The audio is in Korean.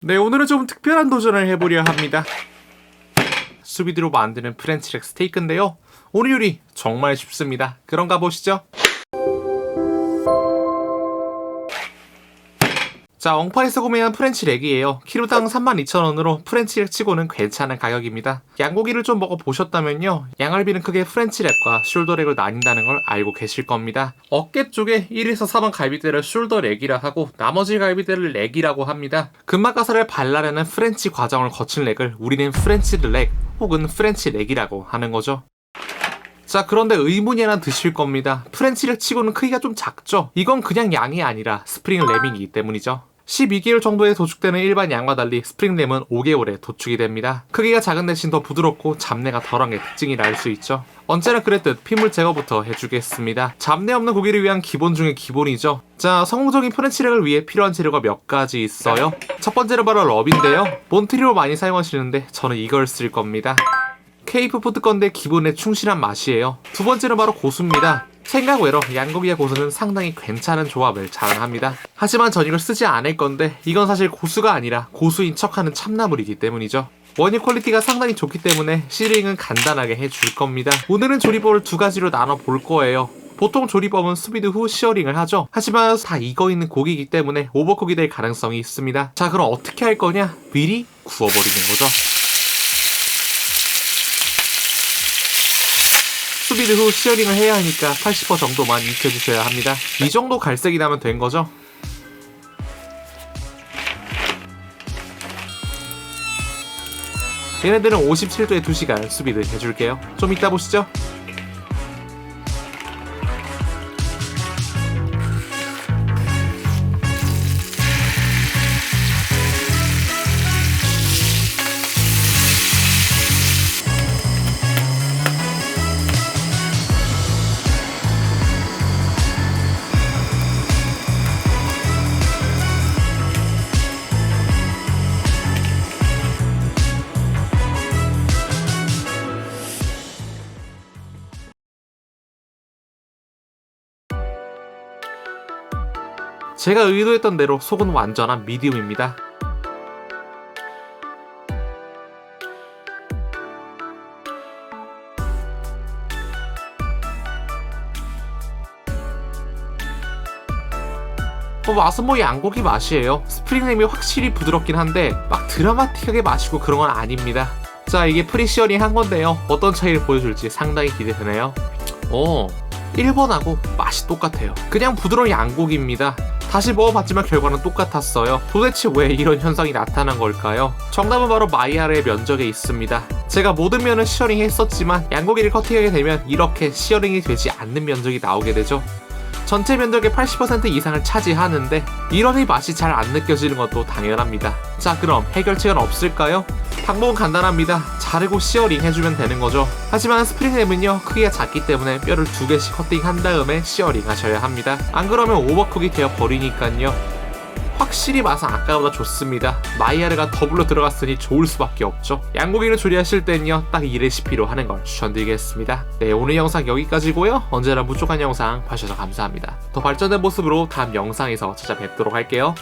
네, 오늘은 좀 특별한 도전을 해보려 합니다. 수비드로 만드는 프렌치렉 스테이크인데요. 오늘 요리 정말 쉽습니다. 그런가 보시죠. 자, 엉파에서 구매한 프렌치렉이에요. 키로당 32,000원으로 프렌치렉 치고는 괜찮은 가격입니다. 양고기를 좀 먹어보셨다면요, 양갈비는 크게 프렌치렉과 숄더렉을 나뉜다는 걸 알고 계실 겁니다. 어깨 쪽에 1에서 4번 갈비대를 숄더렉이라 하고 나머지 갈비대를 렉이라고 합니다. 근막가살을 발라내는 프렌치 과정을 거친 렉을 우리는 프렌치렉 혹은 프렌치렉이라고 하는 거죠. 자, 그런데 의문이 하나 드실 겁니다. 프렌치렉 치고는 크기가 좀 작죠? 이건 그냥 양이 아니라 스프링 램이기 때문이죠. 12개월 정도에 도축되는 일반 양과 달리 스프링 램은 5개월에 도축이 됩니다. 크기가 작은 대신 더 부드럽고 잡내가 덜한 게 특징이라 할 수 있죠. 언제나 그랬듯 핏물 제거부터 해주겠습니다. 잡내 없는 고기를 위한 기본 중의 기본이죠. 자, 성공적인 프렌치렉을 위해 필요한 재료가 몇 가지 있어요. 첫 번째는 바로 럽인데요. 몬트리올 많이 사용하시는데 저는 이걸 쓸 겁니다. 케이프 푸드 건데 기본에 충실한 맛이에요. 두 번째는 바로 고수입니다. 생각 외로 양고기와 고수는 상당히 괜찮은 조합을 자랑합니다. 하지만 전 이걸 쓰지 않을 건데 이건 사실 고수가 아니라 고수인 척하는 참나물이기 때문이죠. 원유 퀄리티가 상당히 좋기 때문에 시링은 간단하게 해줄 겁니다. 오늘은 조리법을 두 가지로 나눠 볼 거예요. 보통 조리법은 수비드 후 시어링을 하죠. 하지만 다 익어 있는 고기이기 때문에 오버쿡이 될 가능성이 있습니다. 자, 그럼 어떻게 할 거냐? 미리 구워버리는 거죠. 수비드 후 시어링을 해야 하니까 80% 정도만 익혀주셔야 합니다. 이 정도 갈색이 나면 된 거죠. 얘네들은 57도에 2시간 수비드 해줄게요. 좀 이따 보시죠. 제가 의도했던 대로 속은 완전한 미디움입니다. 맛은 뭐 양고기 맛이에요. 스프링램이 확실히 부드럽긴 한데 막 드라마틱하게 마시고 그런 건 아닙니다. 자, 이게 프리시어링 한 건데요. 어떤 차이를 보여줄지 상당히 기대되네요. 1번하고 맛이 똑같아요. 그냥 부드러운 양고기입니다. 다시 먹어봤지만 결과는 똑같았어요. 도대체 왜 이런 현상이 나타난 걸까요? 정답은 바로 마이야르의 면적에 있습니다. 제가 모든 면을 시어링 했었지만 양고기를 커팅하게 되면 이렇게 시어링이 되지 않는 면적이 나오게 되죠. 전체 면적의 80% 이상을 차지하는데 이러니 맛이 잘 안 느껴지는 것도 당연합니다. 자, 그럼 해결책은 없을까요? 방법은 간단합니다. 자르고 시어링 해주면 되는 거죠. 하지만 스프링램은요, 크기가 작기 때문에 뼈를 2개씩 커팅한 다음에 시어링 하셔야 합니다. 안 그러면 오버쿡이 되어 버리니까요. 확실히 맛은 아까보다 좋습니다. 마이야르가 더블로 들어갔으니 좋을 수밖에 없죠. 양고기를 조리하실 땐요, 딱 이 레시피로 하는 걸 추천드리겠습니다. 네, 오늘 영상 여기까지고요. 언제나 무족한 영상 봐주셔서 감사합니다. 더 발전된 모습으로 다음 영상에서 찾아뵙도록 할게요.